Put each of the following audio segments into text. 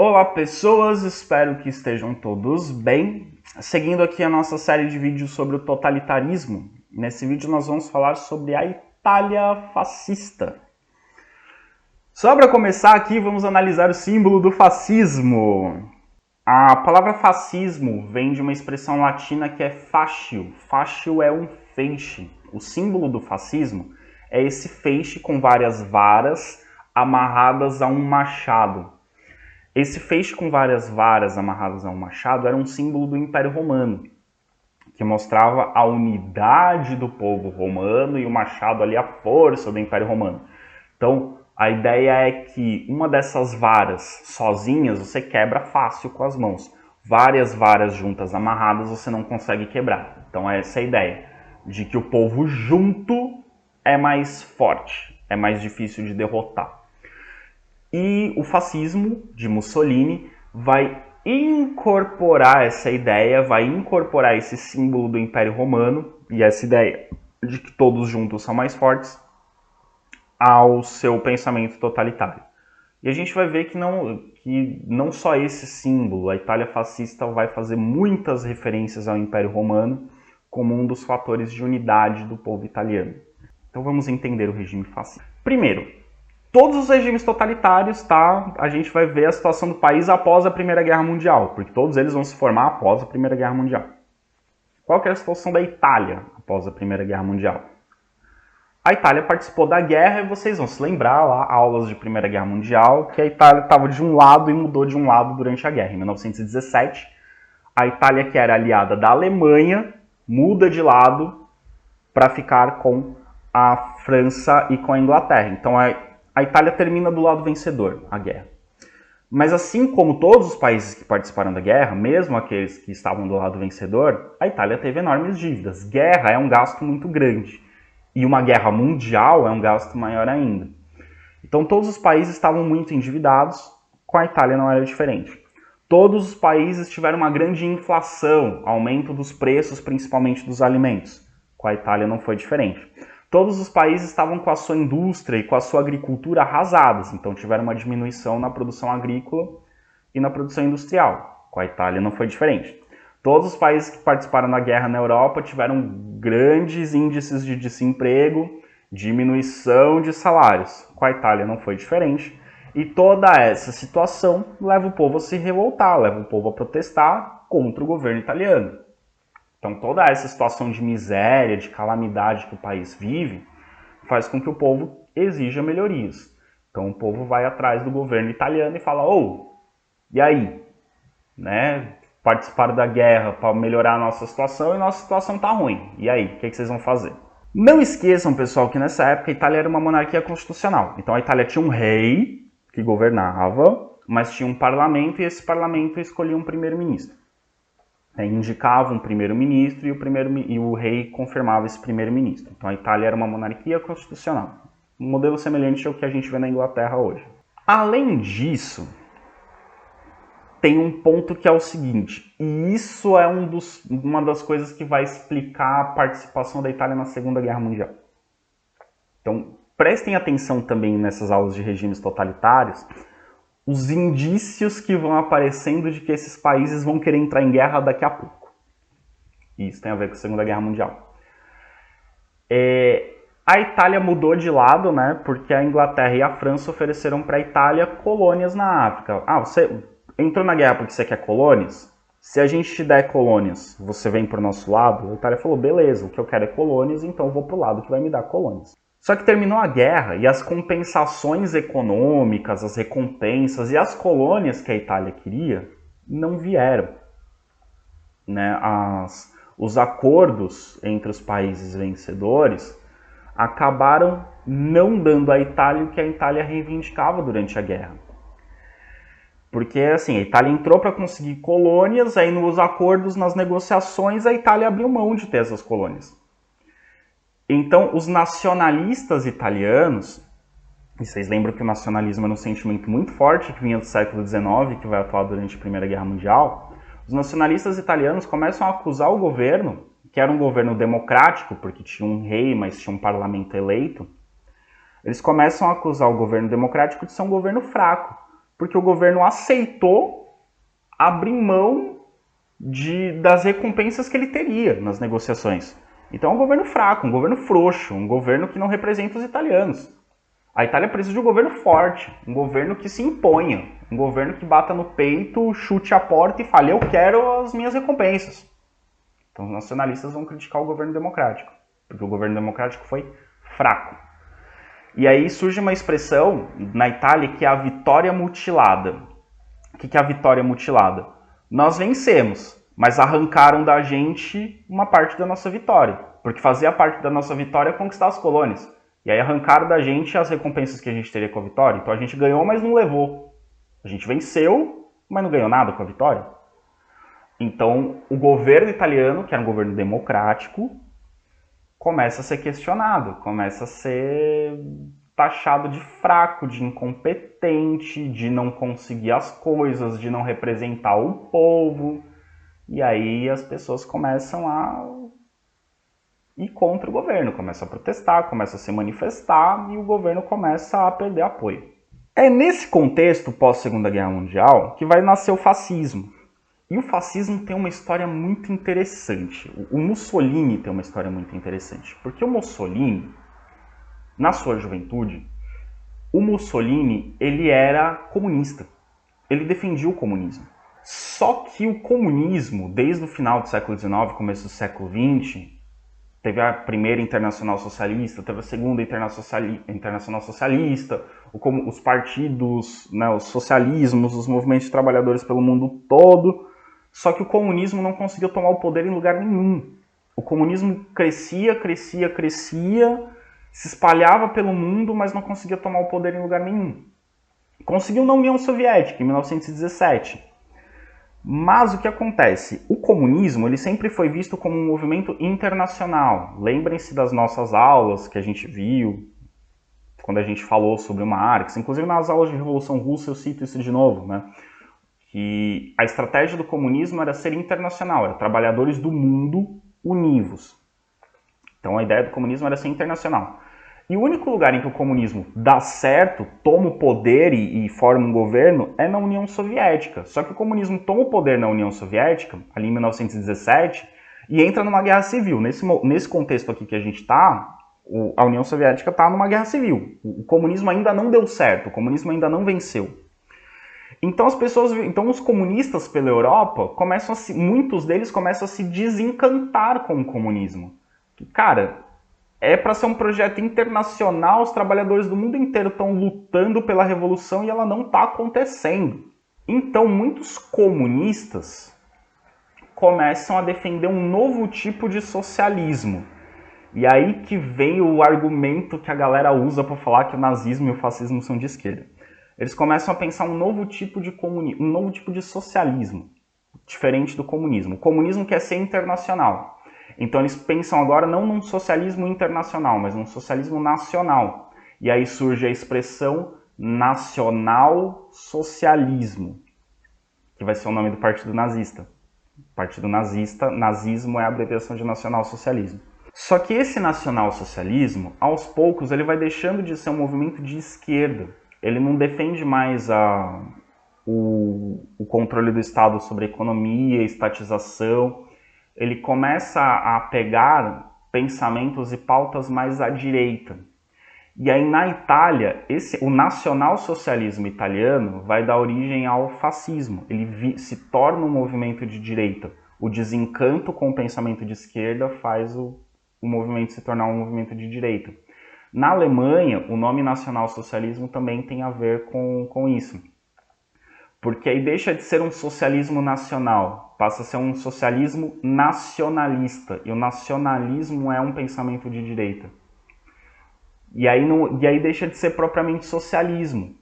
Olá pessoas, espero que estejam todos bem. Seguindo aqui a nossa série de vídeos sobre o totalitarismo, nesse vídeo nós vamos falar sobre a Itália fascista. Só para começar aqui, vamos analisar o símbolo do fascismo. A palavra fascismo vem de uma expressão latina que é fascio. Fascio é um feixe. O símbolo do fascismo é esse feixe com várias varas amarradas a um machado. Esse feixe com várias varas amarradas a um machado era um símbolo do Império Romano, que mostrava a unidade do povo romano e o machado ali a força do Império Romano. Então, a ideia é que uma dessas varas sozinhas você quebra fácil com as mãos. Várias varas juntas amarradas você não consegue quebrar. Então, essa é a ideia, de que o povo junto é mais forte, é mais difícil de derrotar. E o fascismo de Mussolini vai incorporar essa ideia, vai incorporar esse símbolo do Império Romano e essa ideia de que todos juntos são mais fortes ao seu pensamento totalitário. E a gente vai ver que não só esse símbolo, a Itália fascista vai fazer muitas referências ao Império Romano como um dos fatores de unidade do povo italiano. Então vamos entender o regime fascista. Primeiro, todos os regimes totalitários, tá? A gente vai ver a situação do país após a Primeira Guerra Mundial, porque todos eles vão se formar após a Primeira Guerra Mundial. Qual que é a situação da Itália após a Primeira Guerra Mundial? A Itália participou da guerra e vocês vão se lembrar lá, aulas de Primeira Guerra Mundial, que a Itália estava de um lado e mudou de um lado durante a guerra. Em 1917, a Itália, que era aliada da Alemanha, muda de lado para ficar com a França e com a Inglaterra. Então, a Itália termina do lado vencedor, a guerra. Mas assim como todos os países que participaram da guerra, mesmo aqueles que estavam do lado vencedor, a Itália teve enormes dívidas. Guerra é um gasto muito grande. E uma guerra mundial é um gasto maior ainda. Então todos os países estavam muito endividados, com a Itália não era diferente. Todos os países tiveram uma grande inflação, aumento dos preços, principalmente dos alimentos. Com a Itália não foi diferente. Todos os países estavam com a sua indústria e com a sua agricultura arrasadas, então tiveram uma diminuição na produção agrícola e na produção industrial. Com a Itália não foi diferente. Todos os países que participaram da guerra na Europa tiveram grandes índices de desemprego, diminuição de salários. Com a Itália não foi diferente. E toda essa situação leva o povo a se revoltar, leva o povo a protestar contra o governo italiano. Então toda essa situação de miséria, de calamidade que o país vive, faz com que o povo exija melhorias. Então o povo vai atrás do governo italiano e fala, e aí? Né? Participaram da guerra para melhorar a nossa situação e nossa situação está ruim. E aí? O que vocês vão fazer? Não esqueçam, pessoal, que nessa época a Itália era uma monarquia constitucional. Então a Itália tinha um rei que governava, mas tinha um parlamento e esse parlamento escolhia um primeiro-ministro. Indicava um primeiro-ministro e o rei confirmava esse primeiro-ministro. Então a Itália era uma monarquia constitucional. Um modelo semelhante ao que a gente vê na Inglaterra hoje. Além disso, tem um ponto que é o seguinte, e isso é uma das coisas que vai explicar a participação da Itália na Segunda Guerra Mundial. Então, prestem atenção também nessas aulas de regimes totalitários, os indícios que vão aparecendo de que esses países vão querer entrar em guerra daqui a pouco. E isso tem a ver com a Segunda Guerra Mundial. A Itália mudou de lado, né, porque a Inglaterra e a França ofereceram para a Itália colônias na África. Você entrou na guerra porque você quer colônias? Se a gente te der colônias, você vem para o nosso lado? A Itália falou, beleza, o que eu quero é colônias, então eu vou para o lado que vai me dar colônias. Só que terminou a guerra e as compensações econômicas, as recompensas e as colônias que a Itália queria não vieram. Né? Os acordos entre os países vencedores acabaram não dando à Itália o que a Itália reivindicava durante a guerra. Porque assim, a Itália entrou para conseguir colônias, aí nos acordos, nas negociações, a Itália abriu mão de ter essas colônias. Então, os nacionalistas italianos, e vocês lembram que o nacionalismo era um sentimento muito forte que vinha do século XIX, que vai atuar durante a Primeira Guerra Mundial, os nacionalistas italianos começam a acusar o governo, que era um governo democrático, porque tinha um rei, mas tinha um parlamento eleito, eles começam a acusar o governo democrático de ser um governo fraco, porque o governo aceitou abrir mão das recompensas que ele teria nas negociações. Então é um governo fraco, um governo frouxo, um governo que não representa os italianos. A Itália precisa de um governo forte, um governo que se imponha, um governo que bata no peito, chute a porta e fale: eu quero as minhas recompensas. Então os nacionalistas vão criticar o governo democrático, porque o governo democrático foi fraco. E aí surge uma expressão na Itália que é a vitória mutilada. O que é a vitória mutilada? Nós vencemos, mas arrancaram da gente uma parte da nossa vitória, porque fazia parte da nossa vitória conquistar as colônias. E aí arrancaram da gente as recompensas que a gente teria com a vitória. Então a gente ganhou, mas não levou. A gente venceu, mas não ganhou nada com a vitória. Então o governo italiano, que era um governo democrático, começa a ser questionado, começa a ser taxado de fraco, de incompetente, de não conseguir as coisas, de não representar o povo. E aí as pessoas começam a ir contra o governo, começam a protestar, começam a se manifestar e o governo começa a perder apoio. É nesse contexto pós-Segunda Guerra Mundial que vai nascer o fascismo. E o fascismo tem uma história muito interessante. O Mussolini tem uma história muito interessante. Porque o Mussolini, na sua juventude, o Mussolini, ele era comunista. Ele defendia o comunismo. Só que o comunismo, desde o final do século XIX, começo do século XX, teve a primeira Internacional Socialista, teve a segunda Internacional Socialista, os partidos, né, os socialismos, os movimentos de trabalhadores pelo mundo todo. Só que o comunismo não conseguiu tomar o poder em lugar nenhum. O comunismo crescia, se espalhava pelo mundo, mas não conseguia tomar o poder em lugar nenhum. Conseguiu na União Soviética, em 1917. Mas o que acontece? O comunismo ele sempre foi visto como um movimento internacional. Lembrem-se das nossas aulas que a gente viu, quando a gente falou sobre Marx. Inclusive nas aulas de Revolução Russa eu cito isso de novo, né? Que a estratégia do comunismo era ser internacional, era trabalhadores do mundo univos. Então a ideia do comunismo era ser internacional. E o único lugar em que o comunismo dá certo, toma o poder e forma um governo, é na União Soviética. Só que o comunismo toma o poder na União Soviética, ali em 1917, e entra numa guerra civil. Nesse contexto aqui que a gente está, a União Soviética está numa guerra civil. O comunismo ainda não deu certo, o comunismo ainda não venceu. Então os comunistas pela Europa, muitos deles começam a se desencantar com o comunismo. Cara, é para ser um projeto internacional, os trabalhadores do mundo inteiro estão lutando pela revolução e ela não está acontecendo. Então muitos comunistas começam a defender um novo tipo de socialismo. E aí que vem o argumento que a galera usa para falar que o nazismo e o fascismo são de esquerda. Eles começam a pensar um novo tipo de socialismo, diferente do comunismo. O comunismo quer ser internacional. Então eles pensam agora não num socialismo internacional, mas num socialismo nacional. E aí surge a expressão nacional-socialismo, que vai ser o nome do partido nazista. O partido nazista, nazismo é a abreviação de nacional-socialismo. Só que esse nacional-socialismo, aos poucos, ele vai deixando de ser um movimento de esquerda. Ele não defende mais o controle do Estado sobre a economia, estatização. Ele começa a pegar pensamentos e pautas mais à direita. E aí na Itália, o nacionalsocialismo italiano vai dar origem ao fascismo. Ele se torna um movimento de direita. O desencanto com o pensamento de esquerda faz o movimento se tornar um movimento de direita. Na Alemanha, o nome nacionalsocialismo também tem a ver com isso. Porque aí deixa de ser um socialismo nacional, passa a ser um socialismo nacionalista. E o nacionalismo é um pensamento de direita. E aí deixa de ser propriamente socialismo.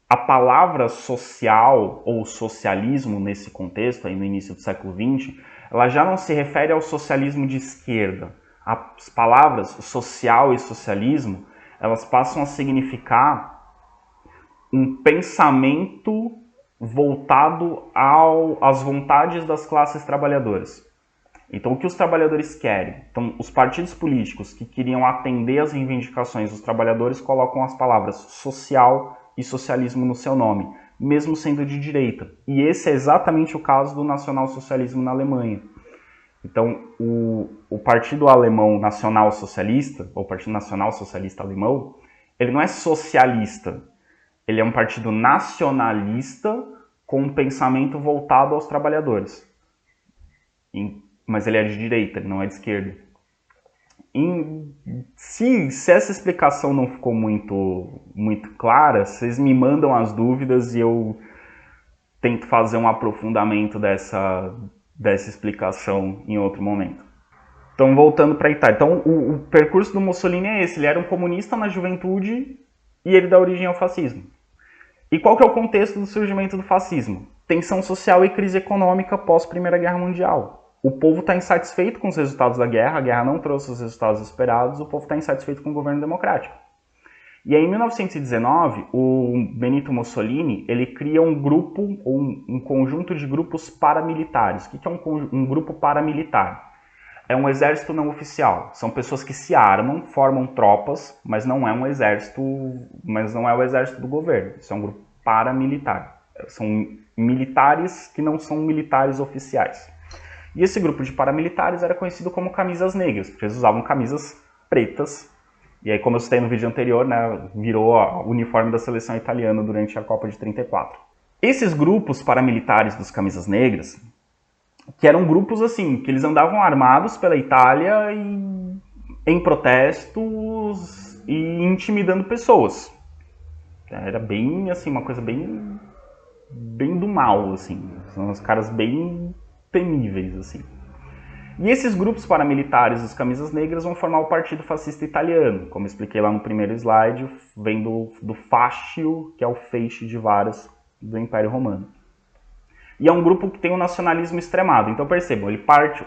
A palavra social ou socialismo nesse contexto, aí no início do século XX, ela já não se refere ao socialismo de esquerda. As palavras social e socialismo, elas passam a significar um pensamento voltado às vontades das classes trabalhadoras. Então, o que os trabalhadores querem? Então, os partidos políticos que queriam atender às reivindicações dos trabalhadores colocam as palavras social e socialismo no seu nome. mesmo sendo de direita. E esse é exatamente o caso do nacionalsocialismo na Alemanha. Então, o Partido Alemão Nacional Socialista, ou Partido Nacional Socialista Alemão, ele não é socialista. Ele é um partido nacionalista com um pensamento voltado aos trabalhadores. Mas ele é de direita, ele não é de esquerda. Se essa explicação não ficou muito clara, vocês me mandam as dúvidas e eu tento fazer um aprofundamento dessa explicação em outro momento. Então, voltando para a Itália. Então, o percurso do Mussolini é esse. Ele era um comunista na juventude e ele dá origem ao fascismo. E qual que é o contexto do surgimento do fascismo? Tensão social e crise econômica pós Primeira Guerra Mundial. O povo está insatisfeito com os resultados da guerra, a guerra não trouxe os resultados esperados, o povo está insatisfeito com o governo democrático. E aí, em 1919, o Benito Mussolini ele cria um grupo, ou um conjunto de grupos paramilitares. O que é um grupo paramilitar? É um exército não oficial. São pessoas que se armam, formam tropas, mas não é o exército do governo. Isso é um grupo paramilitar. São militares que não são militares oficiais. E esse grupo de paramilitares era conhecido como camisas negras, porque eles usavam camisas pretas. E aí, como eu citei no vídeo anterior, né, virou o uniforme da seleção italiana durante a Copa de 34. Esses grupos paramilitares dos camisas negras, que eram grupos assim, que eles andavam armados pela Itália em protestos e intimidando pessoas. Era bem, assim, uma coisa bem do mal, assim. São uns caras bem temíveis, assim. E esses grupos paramilitares, os camisas negras, vão formar o Partido Fascista Italiano. Como eu expliquei lá no primeiro slide, vem do fascio, que é o feixe de varas do Império Romano. E é um grupo que tem um nacionalismo extremado. Então percebam,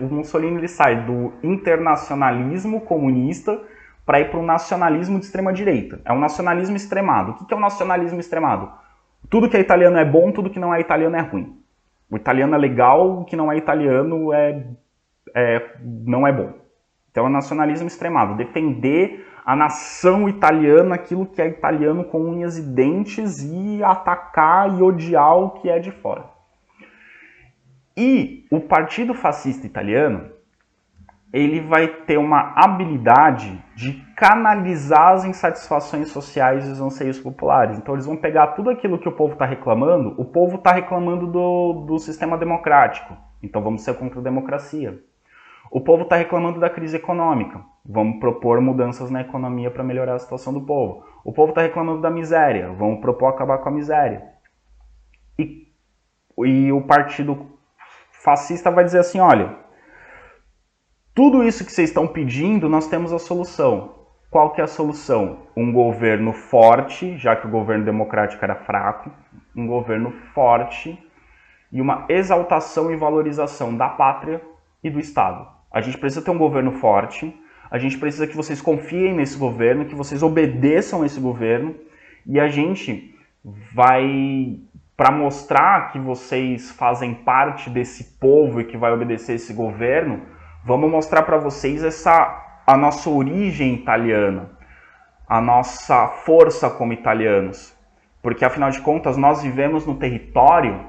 o Mussolini ele sai do internacionalismo comunista para ir para o nacionalismo de extrema-direita. É um nacionalismo extremado. O que é um nacionalismo extremado? Tudo que é italiano é bom, tudo que não é italiano é ruim. O italiano é legal, o que não é italiano não é bom. Então é nacionalismo extremado. Defender a nação italiana, aquilo que é italiano com unhas e dentes, e atacar e odiar o que é de fora. E o Partido Fascista Italiano, ele vai ter uma habilidade de canalizar as insatisfações sociais e os anseios populares. Então eles vão pegar tudo aquilo que o povo está reclamando do sistema democrático. Então vamos ser contra a democracia. O povo está reclamando da crise econômica. Vamos propor mudanças na economia para melhorar a situação do povo. O povo está reclamando da miséria. Vamos propor acabar com a miséria. E o Partido Fascista vai dizer assim, olha, tudo isso que vocês estão pedindo, nós temos a solução. Qual que é a solução? Um governo forte, já que o governo democrático era fraco, um governo forte e uma exaltação e valorização da pátria e do Estado. A gente precisa ter um governo forte, a gente precisa que vocês confiem nesse governo, que vocês obedeçam a esse governo, e a gente vai, para mostrar que vocês fazem parte desse povo e que vai obedecer esse governo, vamos mostrar para vocês a nossa origem italiana, a nossa força como italianos. Porque, afinal de contas, nós vivemos no território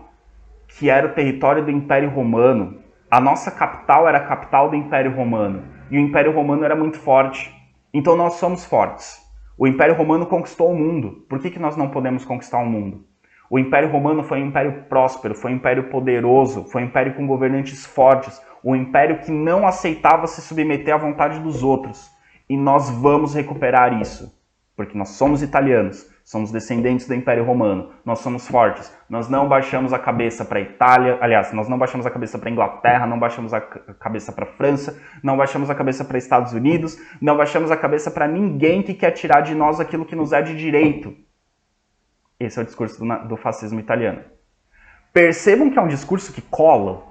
que era o território do Império Romano. A nossa capital era a capital do Império Romano. E o Império Romano era muito forte. Então nós somos fortes. O Império Romano conquistou o mundo. Por que nós não podemos conquistar o mundo? O Império Romano foi um império próspero, foi um império poderoso, foi um império com governantes fortes, um império que não aceitava se submeter à vontade dos outros. E nós vamos recuperar isso, porque nós somos italianos, somos descendentes do Império Romano, nós somos fortes, nós não baixamos a cabeça para a Itália, aliás, nós não baixamos a cabeça para a Inglaterra, não baixamos a cabeça para a França, não baixamos a cabeça para os Estados Unidos, não baixamos a cabeça para ninguém que quer tirar de nós aquilo que nos é de direito. Esse é o discurso do fascismo italiano. Percebam que é um discurso que cola.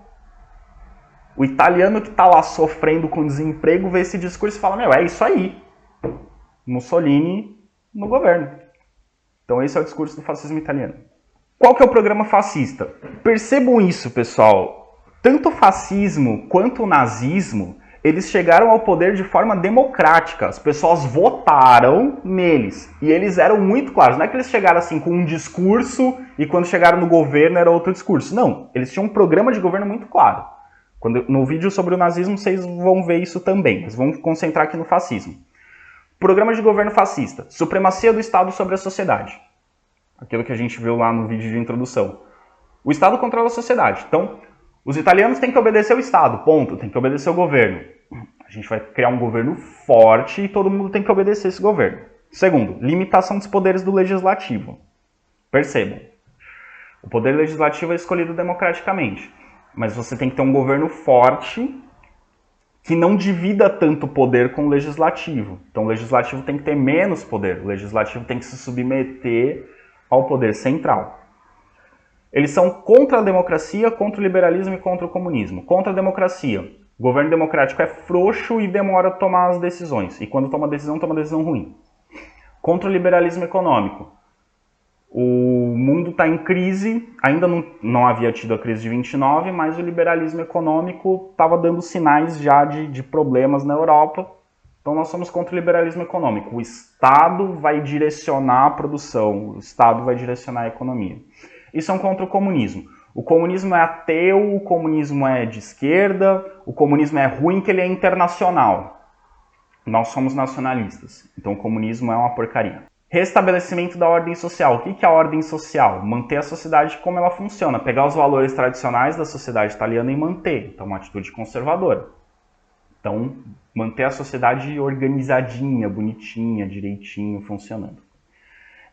O italiano que está lá sofrendo com desemprego vê esse discurso e fala, meu, é isso aí. Mussolini no governo. Então esse é o discurso do fascismo italiano. Qual que é o programa fascista? Percebam isso, pessoal. Tanto o fascismo quanto o nazismo, Eles chegaram ao poder de forma democrática. As pessoas votaram neles. E eles eram muito claros. Não é que eles chegaram assim com um discurso e quando chegaram no governo era outro discurso. Não. Eles tinham um programa de governo muito claro. No vídeo sobre o nazismo vocês vão ver isso também. Mas vamos concentrar aqui no fascismo. Programa de governo fascista. Supremacia do Estado sobre a sociedade. Aquilo que a gente viu lá no vídeo de introdução. O Estado controla a sociedade. Então, os italianos têm que obedecer ao Estado, ponto. Tem que obedecer ao governo. A gente vai criar um governo forte e todo mundo tem que obedecer esse governo. Segundo, limitação dos poderes do legislativo. Percebam, o poder legislativo é escolhido democraticamente, mas você tem que ter um governo forte que não divida tanto poder com o legislativo. Então o legislativo tem que ter menos poder, o legislativo tem que se submeter ao poder central. Eles são contra a democracia, contra o liberalismo e contra o comunismo. Contra a democracia. O governo democrático é frouxo e demora a tomar as decisões. E quando toma decisão ruim. Contra o liberalismo econômico. O mundo está em crise, ainda não havia tido a crise de 29, mas o liberalismo econômico estava dando sinais já de problemas na Europa. Então nós somos contra o liberalismo econômico. O Estado vai direcionar a produção, o Estado vai direcionar a economia. E são contra o comunismo. O comunismo é ateu, o comunismo é de esquerda, o comunismo é ruim que ele é internacional. Nós somos nacionalistas, então o comunismo é uma porcaria. Restabelecimento da ordem social. O que é a ordem social? Manter a sociedade como ela funciona, pegar os valores tradicionais da sociedade italiana e manter. Então uma atitude conservadora. Então manter a sociedade organizadinha, bonitinha, direitinho, funcionando.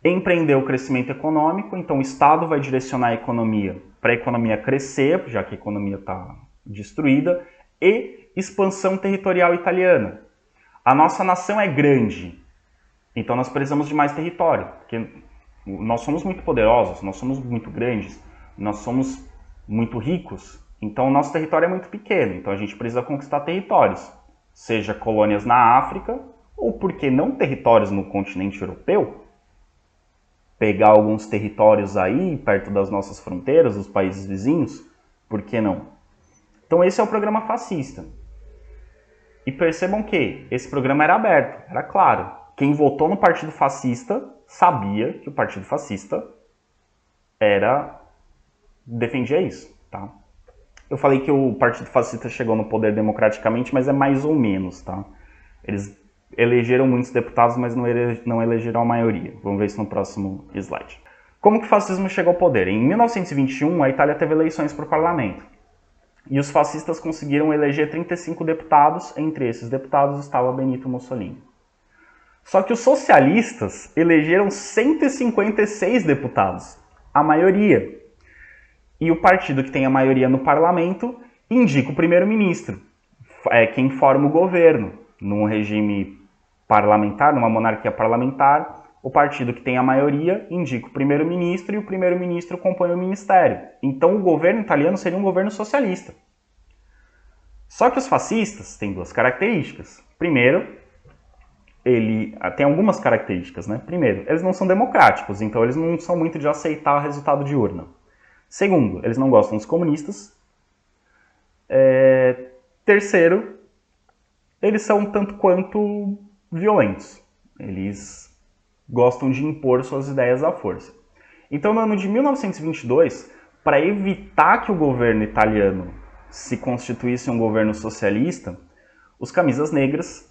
Empreender o crescimento econômico, então o Estado vai direcionar a economia para a economia crescer, já que a economia está destruída, e expansão territorial italiana. A nossa nação é grande, então nós precisamos de mais território, porque nós somos muito poderosos, nós somos muito grandes, nós somos muito ricos, então o nosso território é muito pequeno, então a gente precisa conquistar territórios, seja colônias na África, ou por que não territórios no continente europeu, pegar alguns territórios aí, perto das nossas fronteiras, dos países vizinhos, por que não? Então esse é o programa fascista. E percebam que esse programa era aberto, era claro. Quem votou no Partido Fascista sabia que o Partido Fascista defendia isso, tá? Eu falei que o Partido Fascista chegou no poder democraticamente, mas é mais ou menos, tá? Eles elegeram muitos deputados, mas não elegeram a maioria. Vamos ver isso no próximo slide. Como que o fascismo chegou ao poder? Em 1921, a Itália teve eleições para o parlamento. E os fascistas conseguiram eleger 35 deputados, entre esses deputados estava Benito Mussolini. Só que os socialistas elegeram 156 deputados, a maioria. E o partido que tem a maioria no parlamento indica o primeiro-ministro, quem forma o governo. Num regime parlamentar, numa monarquia parlamentar, o partido que tem a maioria indica o primeiro-ministro e o primeiro-ministro compõe o ministério. Então o governo italiano seria um governo socialista. Só que os fascistas têm duas características. Primeiro, ele tem algumas características, né? Primeiro, eles não são democráticos, então eles não são muito de aceitar o resultado de urna. Segundo, eles não gostam dos comunistas. Terceiro, eles são tanto quanto violentos. Eles gostam de impor suas ideias à força. Então, no ano de 1922, para evitar que o governo italiano se constituísse um governo socialista, os camisas negras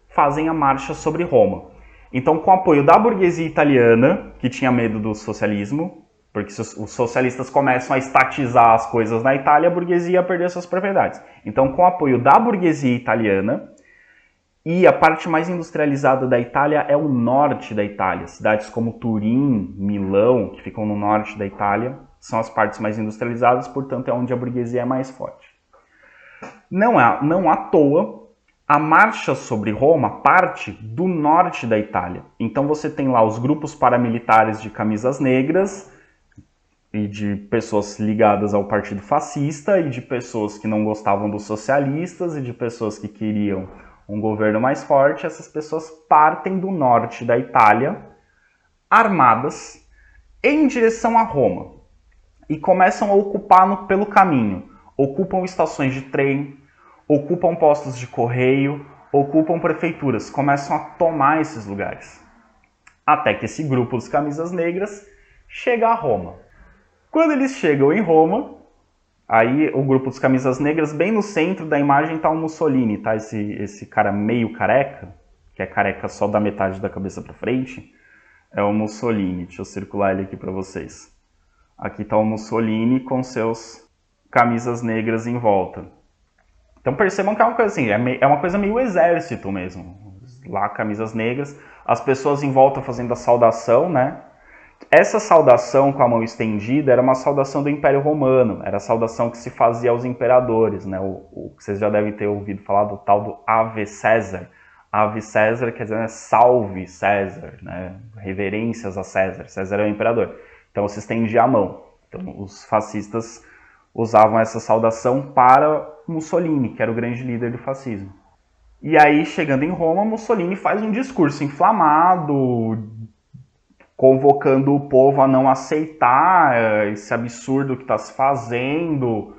fazem a marcha sobre Roma. Então, com o apoio da burguesia italiana, que tinha medo do socialismo, porque os socialistas começam a estatizar as coisas na Itália, a burguesia ia perder suas propriedades. Então, com o apoio da burguesia italiana, e a parte mais industrializada da Itália é o norte da Itália. Cidades como Turim, Milão, que ficam no norte da Itália, são as partes mais industrializadas, portanto é onde a burguesia é mais forte. Não à toa, a marcha sobre Roma parte do norte da Itália. Então você tem lá os grupos paramilitares de camisas negras, e de pessoas ligadas ao Partido Fascista, e de pessoas que não gostavam dos socialistas, e de pessoas que queriam um governo mais forte. Essas pessoas partem do norte da Itália, armadas, em direção a Roma, e começam a ocupar pelo caminho. Ocupam estações de trem, ocupam postos de correio, ocupam prefeituras, começam a tomar esses lugares. Até que esse grupo dos camisas negras chega a Roma. Quando eles chegam em Roma, aí o grupo dos camisas negras, bem no centro da imagem está o Mussolini, tá? Esse cara meio careca, que é careca só da metade da cabeça para frente, é o Mussolini. Deixa eu circular ele aqui para vocês. Aqui está o Mussolini com seus camisas negras em volta. Então percebam que é uma coisa assim, é uma coisa meio exército mesmo. Lá, camisas negras, as pessoas em volta fazendo a saudação, né? Essa saudação com a mão estendida era uma saudação do Império Romano, era a saudação que se fazia aos imperadores, né? O que vocês já devem ter ouvido falar do tal do Ave César. Ave César quer dizer, né, salve César, né? Reverências a César. César é o imperador. Então se estendia a mão. Então os fascistas usavam essa saudação para Mussolini, que era o grande líder do fascismo. E aí, chegando em Roma, Mussolini faz um discurso inflamado, convocando o povo a não aceitar esse absurdo que está se fazendo,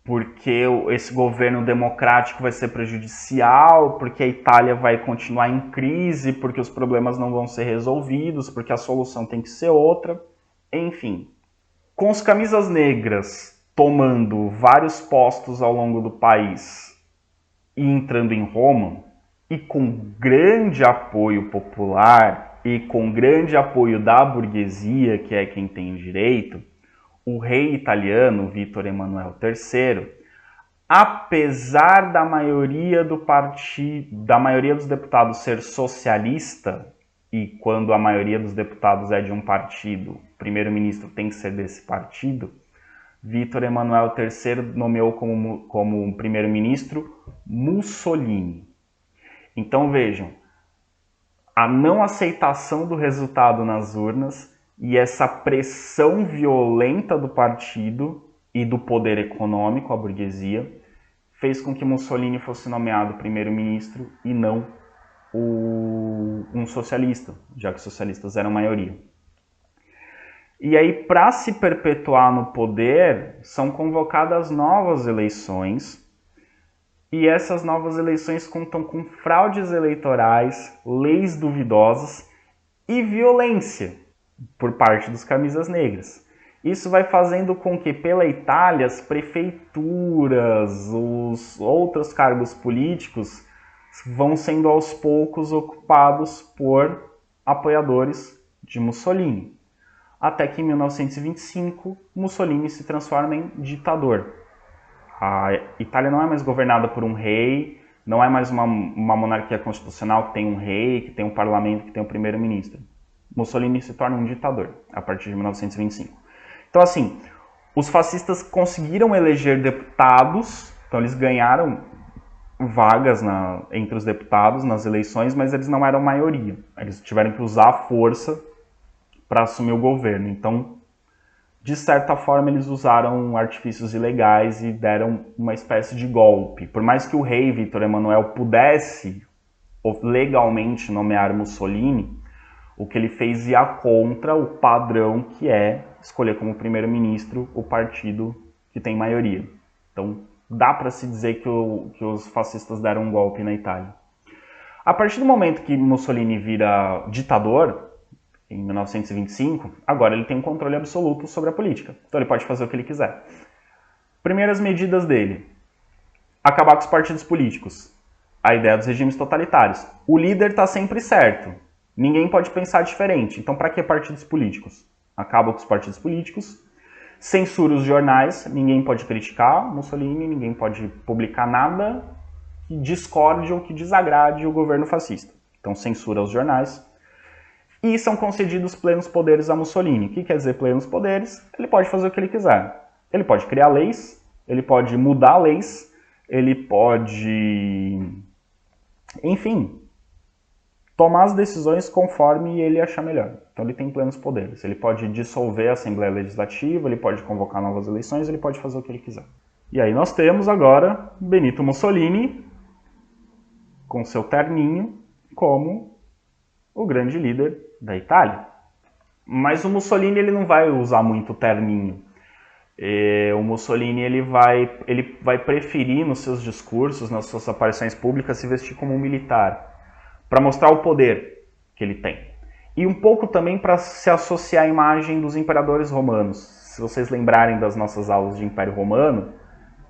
porque esse governo democrático vai ser prejudicial, porque a Itália vai continuar em crise, porque os problemas não vão ser resolvidos, porque a solução tem que ser outra. Enfim, com os camisas negras tomando vários postos ao longo do país e entrando em Roma, e com grande apoio popular e com grande apoio da burguesia, que é quem tem o direito, o rei italiano, Vítor Emanuel III, apesar da maioria dos deputados ser socialista, e quando a maioria dos deputados é de um partido, o primeiro-ministro tem que ser desse partido, Vítor Emanuel III nomeou como primeiro-ministro Mussolini. Então vejam, a não aceitação do resultado nas urnas e essa pressão violenta do partido e do poder econômico, a burguesia, fez com que Mussolini fosse nomeado primeiro-ministro e não um socialista, já que os socialistas eram maioria. E aí, para se perpetuar no poder, são convocadas novas eleições, e essas novas eleições contam com fraudes eleitorais, leis duvidosas e violência por parte dos camisas negras. Isso vai fazendo com que, pela Itália, as prefeituras, os outros cargos políticos vão sendo aos poucos ocupados por apoiadores de Mussolini. Até que em 1925, Mussolini se transforma em ditador. A Itália não é mais governada por um rei, não é mais uma monarquia constitucional que tem um rei, que tem um parlamento, que tem um primeiro-ministro. Mussolini se torna um ditador a partir de 1925. Então, assim, os fascistas conseguiram eleger deputados, então eles ganharam vagas entre os deputados nas eleições, mas eles não eram maioria. Eles tiveram que usar a força para assumir o governo. Então, de certa forma, eles usaram artifícios ilegais e deram uma espécie de golpe. Por mais que o rei Vítor Emanuel pudesse legalmente nomear Mussolini, o que ele fez ia contra o padrão que é escolher como primeiro-ministro o partido que tem maioria. Então, dá para se dizer que os fascistas deram um golpe na Itália. A partir do momento que Mussolini vira ditador, em 1925, agora ele tem um controle absoluto sobre a política. Então ele pode fazer o que ele quiser. Primeiras medidas dele: acabar com os partidos políticos. A ideia dos regimes totalitários. O líder está sempre certo. Ninguém pode pensar diferente. Então para que partidos políticos? Acaba com os partidos políticos. Censura os jornais. Ninguém pode criticar Mussolini, ninguém pode publicar nada que discorde ou que desagrade o governo fascista. Então censura os jornais. E são concedidos plenos poderes a Mussolini. O que quer dizer plenos poderes? Ele pode fazer o que ele quiser. Ele pode criar leis, ele pode mudar leis, ele pode, enfim, tomar as decisões conforme ele achar melhor. Então ele tem plenos poderes. Ele pode dissolver a Assembleia Legislativa, ele pode convocar novas eleições, ele pode fazer o que ele quiser. E aí nós temos agora Benito Mussolini, com seu terninho, como o grande líder da Itália. Mas o Mussolini ele não vai usar muito terninho. O Mussolini ele vai preferir nos seus discursos, nas suas aparições públicas, se vestir como um militar, para mostrar o poder que ele tem. E um pouco também para se associar à imagem dos imperadores romanos. Se vocês lembrarem das nossas aulas de Império Romano,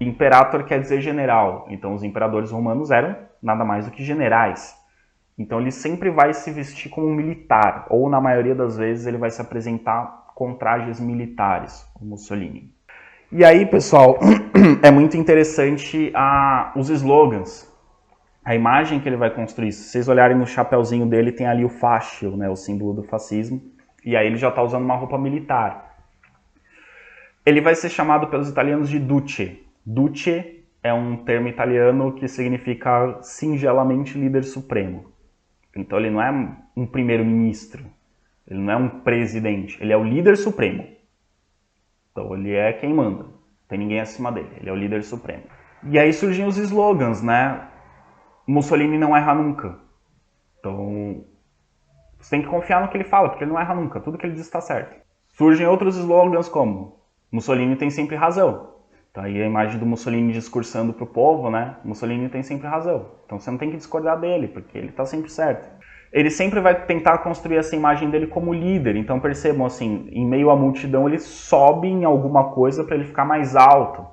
Imperator quer dizer general, então os imperadores romanos eram nada mais do que generais. Então ele sempre vai se vestir como um militar, ou na maioria das vezes ele vai se apresentar com trajes militares, o Mussolini. E aí, pessoal, é muito interessante os slogans, a imagem que ele vai construir. Se vocês olharem no chapéuzinho dele, tem ali o fascio, né, o símbolo do fascismo, e aí ele já está usando uma roupa militar. Ele vai ser chamado pelos italianos de Duce. Duce é um termo italiano que significa singelamente líder supremo. Então ele não é um primeiro-ministro, ele não é um presidente, ele é o líder supremo. Então ele é quem manda, não tem ninguém acima dele, ele é o líder supremo. E aí surgem os slogans, né? Mussolini não erra nunca. Então você tem que confiar no que ele fala, porque ele não erra nunca, tudo que ele diz está certo. Surgem outros slogans como Mussolini tem sempre razão. Então aí a imagem do Mussolini discursando para o povo, né? Mussolini tem sempre razão. Então você não tem que discordar dele, porque ele está sempre certo. Ele sempre vai tentar construir essa imagem dele como líder. Então percebam assim, em meio à multidão ele sobe em alguma coisa para ele ficar mais alto.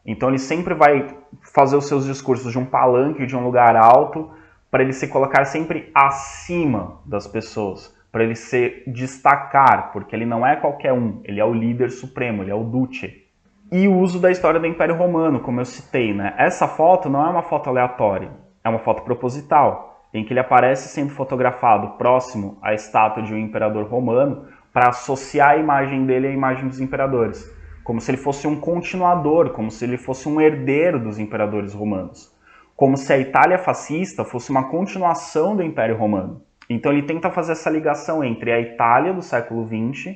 Então ele sempre vai fazer os seus discursos de um palanque, de um lugar alto, para ele se colocar sempre acima das pessoas, para ele se destacar, porque ele não é qualquer um, ele é o líder supremo, ele é o Duce. E o uso da história do Império Romano, como eu citei, né? Essa foto não é uma foto aleatória, é uma foto proposital, em que ele aparece sendo fotografado próximo à estátua de um imperador romano para associar a imagem dele à imagem dos imperadores, como se ele fosse um continuador, como se ele fosse um herdeiro dos imperadores romanos, como se a Itália fascista fosse uma continuação do Império Romano. Então ele tenta fazer essa ligação entre a Itália do século XX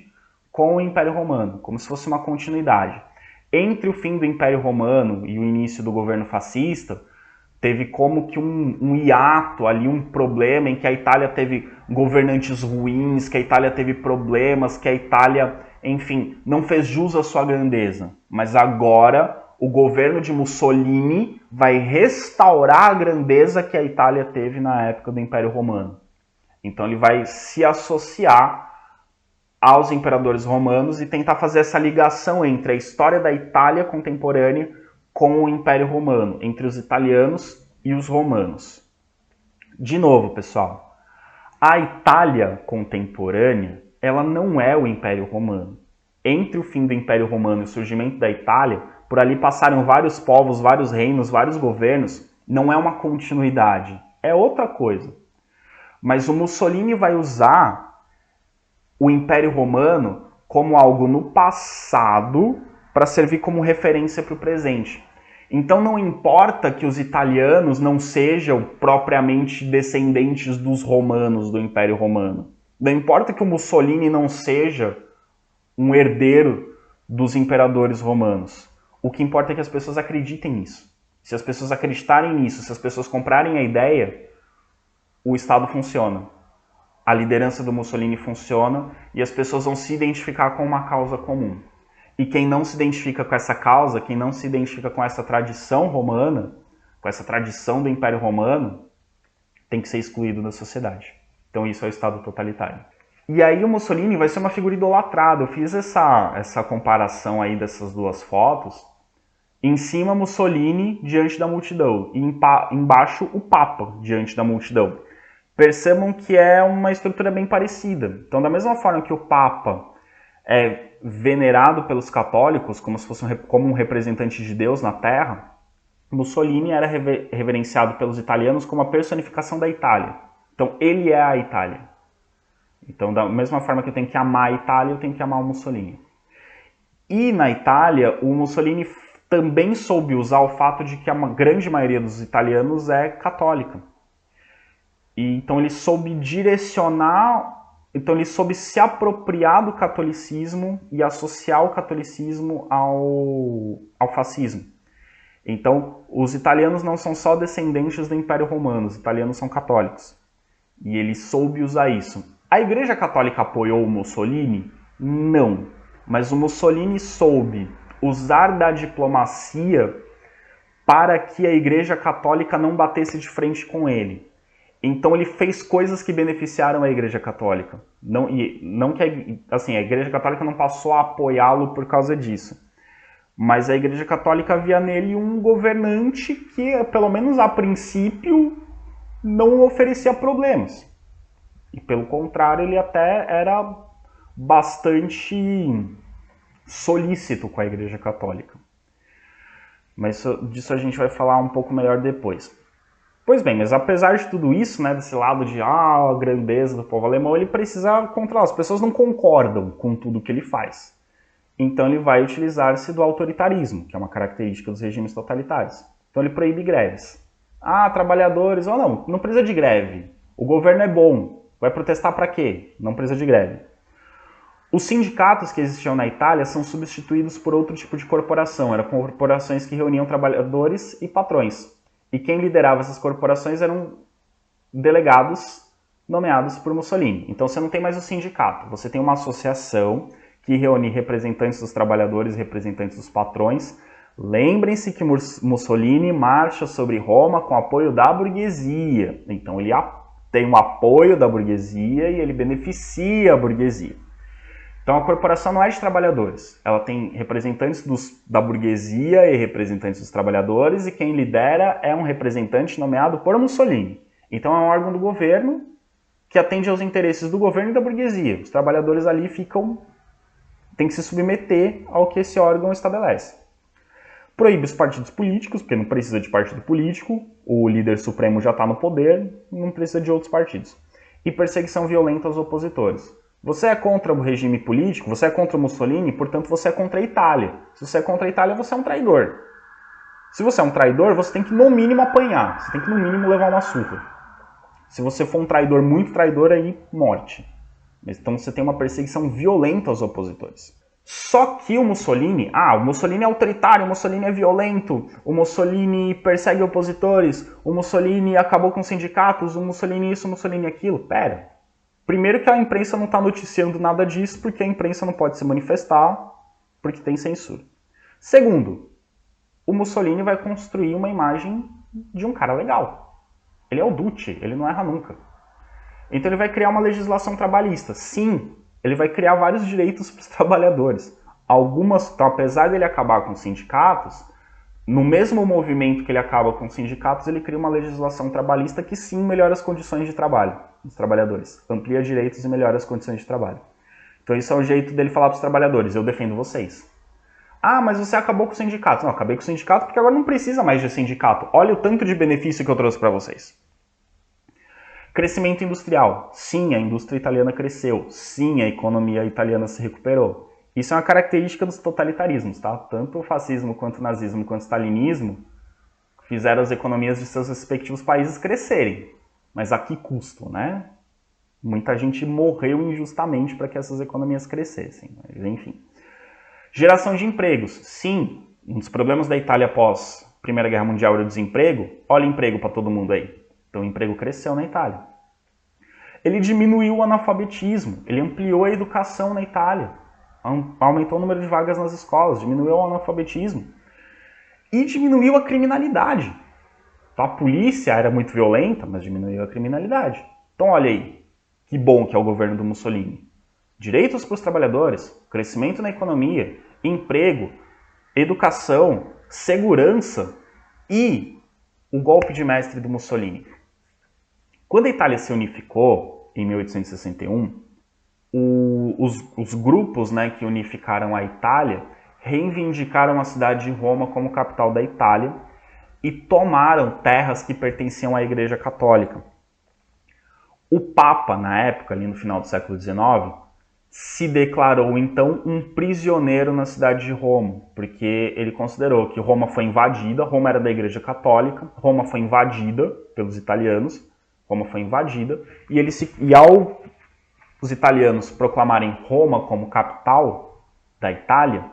com o Império Romano, como se fosse uma continuidade. Entre o fim do Império Romano e o início do governo fascista, teve como que um hiato ali, um problema em que a Itália teve governantes ruins, que a Itália teve problemas, que a Itália, enfim, não fez jus à sua grandeza. Mas agora o governo de Mussolini vai restaurar a grandeza que a Itália teve na época do Império Romano. Então ele vai se associar aos imperadores romanos e tentar fazer essa ligação entre a história da Itália contemporânea com o Império Romano, entre os italianos e os romanos. De novo, pessoal, a Itália contemporânea, ela não é o Império Romano. Entre o fim do Império Romano e o surgimento da Itália, por ali passaram vários povos, vários reinos, vários governos, não é uma continuidade, é outra coisa. Mas o Mussolini vai usar o Império Romano como algo no passado para servir como referência para o presente. Então não importa que os italianos não sejam propriamente descendentes dos romanos, do Império Romano. Não importa que o Mussolini não seja um herdeiro dos imperadores romanos. O que importa é que as pessoas acreditem nisso. Se as pessoas acreditarem nisso, se as pessoas comprarem a ideia, o Estado funciona. A liderança do Mussolini funciona e as pessoas vão se identificar com uma causa comum. E quem não se identifica com essa causa, quem não se identifica com essa tradição romana, com essa tradição do Império Romano, tem que ser excluído da sociedade. Então isso é o Estado totalitário. E aí o Mussolini vai ser uma figura idolatrada. Eu fiz essa comparação aí dessas duas fotos. Em cima, Mussolini diante da multidão. E embaixo, o Papa diante da multidão. Percebam que é uma estrutura bem parecida. Então, da mesma forma que o Papa é venerado pelos católicos como se fosse como um representante de Deus na Terra, Mussolini era reverenciado pelos italianos como a personificação da Itália. Então, ele é a Itália. Então, da mesma forma que eu tenho que amar a Itália, eu tenho que amar o Mussolini. E na Itália, o Mussolini também soube usar o fato de que a grande maioria dos italianos é católica. E, então ele soube direcionar, então ele soube se apropriar do catolicismo e associar o catolicismo ao fascismo. Então, os italianos não são só descendentes do Império Romano, os italianos são católicos. E ele soube usar isso. A Igreja Católica apoiou o Mussolini? Não. Mas o Mussolini soube usar da diplomacia para que a Igreja Católica não batesse de frente com ele. Então ele fez coisas que beneficiaram a Igreja Católica. Não que assim, a Igreja Católica não passou a apoiá-lo por causa disso. Mas a Igreja Católica via nele um governante que, pelo menos a princípio, não oferecia problemas. E pelo contrário, ele até era bastante solícito com a Igreja Católica. Mas disso a gente vai falar um pouco melhor depois. Pois bem, mas apesar de tudo isso, né, desse lado de a grandeza do povo alemão, ele precisa controlar. As pessoas não concordam com tudo que ele faz. Então ele vai utilizar-se do autoritarismo, que é uma característica dos regimes totalitários. Então ele proíbe greves. Trabalhadores, não precisa de greve. O governo é bom. Vai protestar para quê? Não precisa de greve. Os sindicatos que existiam na Itália são substituídos por outro tipo de corporação. Eram corporações que reuniam trabalhadores e patrões. E quem liderava essas corporações eram delegados nomeados por Mussolini. Então você não tem mais o sindicato, você tem uma associação que reúne representantes dos trabalhadores e representantes dos patrões. Lembrem-se que Mussolini marcha sobre Roma com apoio da burguesia. Então ele tem um apoio da burguesia e ele beneficia a burguesia. Então a corporação não é de trabalhadores, ela tem representantes da burguesia e representantes dos trabalhadores, e quem lidera é um representante nomeado por Mussolini. Então é um órgão do governo que atende aos interesses do governo e da burguesia. Os trabalhadores ali têm que se submeter ao que esse órgão estabelece. Proíbe os partidos políticos, porque não precisa de partido político, o líder supremo já está no poder, não precisa de outros partidos. E perseguição violenta aos opositores. Você é contra o regime político, você é contra o Mussolini, portanto você é contra a Itália. Se você é contra a Itália, você é um traidor. Se você é um traidor, você tem que no mínimo apanhar, você tem que no mínimo levar uma surra. Se você for um traidor, muito traidor, aí morte. Então você tem uma perseguição violenta aos opositores. Só que o Mussolini é autoritário, o Mussolini é violento, o Mussolini persegue opositores, o Mussolini acabou com sindicatos, o Mussolini isso, o Mussolini aquilo. Pera. Primeiro que a imprensa não está noticiando nada disso, porque a imprensa não pode se manifestar, porque tem censura. Segundo, o Mussolini vai construir uma imagem de um cara legal. Ele é o Duce, ele não erra nunca. Então ele vai criar uma legislação trabalhista. Sim, ele vai criar vários direitos para os trabalhadores. Então, apesar dele acabar com os sindicatos, no mesmo movimento que ele acaba com os sindicatos, ele cria uma legislação trabalhista que sim melhora as condições de trabalho dos trabalhadores. Amplia direitos e melhora as condições de trabalho. Então isso é o jeito dele falar para os trabalhadores: eu defendo vocês. Mas você acabou com o sindicato. Não, acabei com o sindicato porque agora não precisa mais de sindicato. Olha o tanto de benefício que eu trouxe para vocês. Crescimento industrial. Sim, a indústria italiana cresceu. Sim, a economia italiana se recuperou. Isso é uma característica dos totalitarismos, tá? Tanto o fascismo, quanto o nazismo, quanto o stalinismo fizeram as economias de seus respectivos países crescerem. Mas a que custo, né? Muita gente morreu injustamente para que essas economias crescessem. Mas, enfim. Geração de empregos. Sim, um dos problemas da Itália após a Primeira Guerra Mundial era o desemprego. Olha emprego para todo mundo aí. Então o emprego cresceu na Itália. Ele diminuiu o analfabetismo. Ele ampliou a educação na Itália. Aumentou o número de vagas nas escolas. Diminuiu o analfabetismo. E diminuiu a criminalidade. Então, a polícia era muito violenta, mas diminuiu a criminalidade. Então olha aí, que bom que é o governo do Mussolini. Direitos para os trabalhadores, crescimento na economia, emprego, educação, segurança e o golpe de mestre do Mussolini. Quando a Itália se unificou, em 1861, os grupos, né, que unificaram a Itália reivindicaram a cidade de Roma como capital da Itália e tomaram terras que pertenciam à Igreja Católica. O Papa, na época, ali no final do século XIX, se declarou então um prisioneiro na cidade de Roma, porque ele considerou que Roma foi invadida, Roma era da Igreja Católica, Roma foi invadida pelos italianos, Roma foi invadida, e ao os italianos proclamarem Roma como capital da Itália,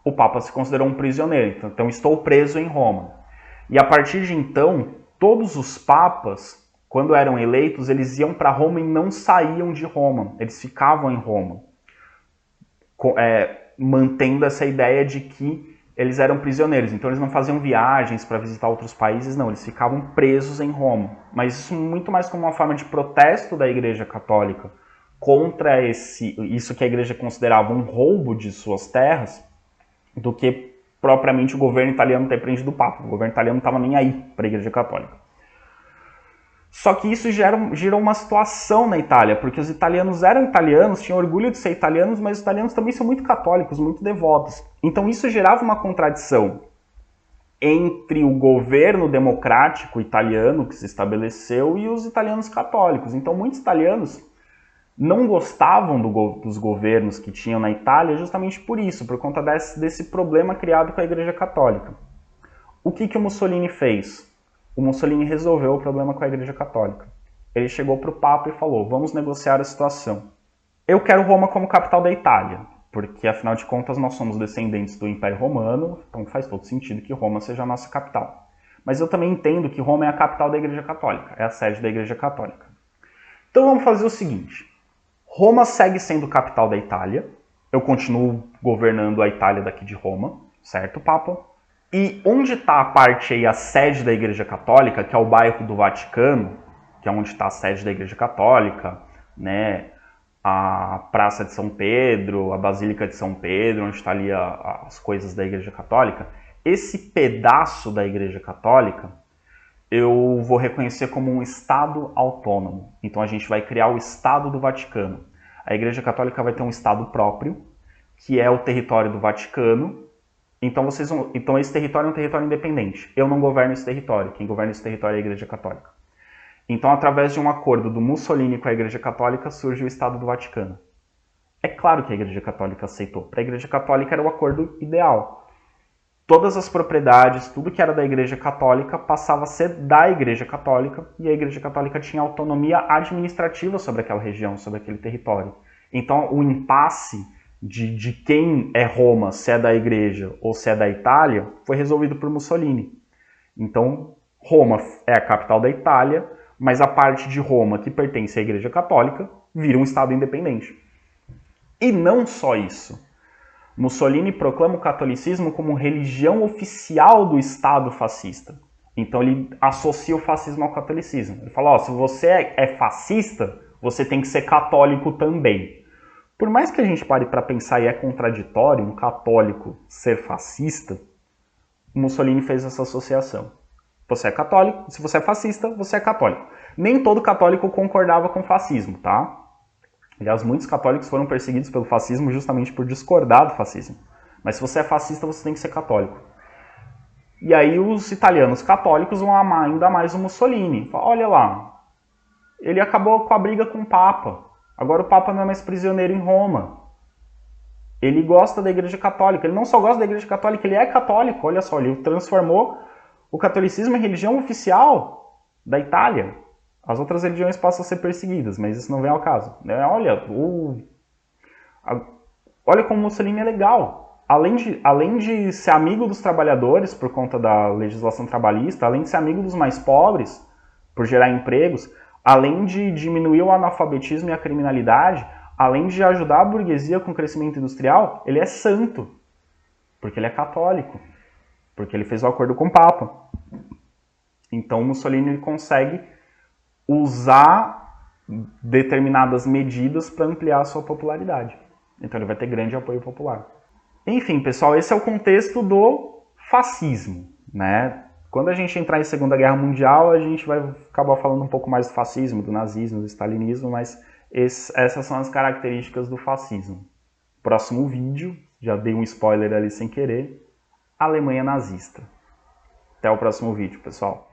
o Papa se considerou um prisioneiro, então estou preso em Roma. E a partir de então, todos os papas, quando eram eleitos, eles iam para Roma e não saíam de Roma, eles ficavam em Roma. mantendo essa ideia de que eles eram prisioneiros, então eles não faziam viagens para visitar outros países, não, eles ficavam presos em Roma. Mas isso muito mais como uma forma de protesto da Igreja Católica contra isso que a Igreja considerava um roubo de suas terras, do que propriamente o governo italiano ter prendido o Papa. O governo italiano não estava nem aí para a Igreja Católica. Só que isso gerou uma situação na Itália, porque os italianos eram italianos, tinham orgulho de ser italianos, mas os italianos também são muito católicos, muito devotos. Então isso gerava uma contradição entre o governo democrático italiano que se estabeleceu e os italianos católicos. Então muitos italianos não gostavam dos governos que tinham na Itália justamente por isso, por conta desse problema criado com a Igreja Católica. O que o Mussolini fez? O Mussolini resolveu o problema com a Igreja Católica. Ele chegou para o Papa e falou, vamos negociar a situação. Eu quero Roma como capital da Itália, porque afinal de contas nós somos descendentes do Império Romano, então faz todo sentido que Roma seja a nossa capital. Mas eu também entendo que Roma é a capital da Igreja Católica, é a sede da Igreja Católica. Então vamos fazer o seguinte, Roma segue sendo capital da Itália, eu continuo governando a Itália daqui de Roma, certo, Papa? E onde está a parte aí, a sede da Igreja Católica, que é o bairro do Vaticano, que é onde está a sede da Igreja Católica, né? A Praça de São Pedro, a Basílica de São Pedro, onde está ali as coisas da Igreja Católica, esse pedaço da Igreja Católica eu vou reconhecer como um Estado autônomo. Então a gente vai criar o Estado do Vaticano. A Igreja Católica vai ter um Estado próprio, que é o território do Vaticano. Então esse território é um território independente. Eu não governo esse território. Quem governa esse território é a Igreja Católica. Então, através de um acordo do Mussolini com a Igreja Católica, surge o Estado do Vaticano. É claro que a Igreja Católica aceitou. Para a Igreja Católica era o acordo ideal. Todas as propriedades, tudo que era da Igreja Católica, passava a ser da Igreja Católica, e a Igreja Católica tinha autonomia administrativa sobre aquela região, sobre aquele território. Então, o impasse de quem é Roma, se é da Igreja ou se é da Itália, foi resolvido por Mussolini. Então, Roma é a capital da Itália, mas a parte de Roma que pertence à Igreja Católica vira um Estado independente. E não só isso. Mussolini proclama o catolicismo como religião oficial do Estado fascista. Então ele associa o fascismo ao catolicismo. Ele fala, se você é fascista, você tem que ser católico também. Por mais que a gente pare para pensar e é contraditório um católico ser fascista, Mussolini fez essa associação. Você é católico, se você é fascista, você é católico. Nem todo católico concordava com o fascismo, tá? Aliás, muitos católicos foram perseguidos pelo fascismo justamente por discordar do fascismo. Mas se você é fascista, você tem que ser católico. E aí os italianos católicos vão amar ainda mais o Mussolini. Olha lá, ele acabou com a briga com o Papa. Agora o Papa não é mais prisioneiro em Roma. Ele gosta da Igreja Católica. Ele não só gosta da Igreja Católica, ele é católico. Olha só, ele transformou o catolicismo em religião oficial da Itália. As outras religiões passam a ser perseguidas, mas isso não vem ao caso. Olha como Mussolini é legal. Além de ser amigo dos trabalhadores por conta da legislação trabalhista, além de ser amigo dos mais pobres por gerar empregos, além de diminuir o analfabetismo e a criminalidade, além de ajudar a burguesia com o crescimento industrial, ele é santo, porque ele é católico, porque ele fez o acordo com o Papa. Então Mussolini ele consegue usar determinadas medidas para ampliar a sua popularidade. Então ele vai ter grande apoio popular. Enfim, pessoal, esse é o contexto do fascismo, né? Quando a gente entrar em Segunda Guerra Mundial, a gente vai acabar falando um pouco mais do fascismo, do nazismo, do stalinismo, mas essas são as características do fascismo. Próximo vídeo, já dei um spoiler ali sem querer, Alemanha nazista. Até o próximo vídeo, pessoal.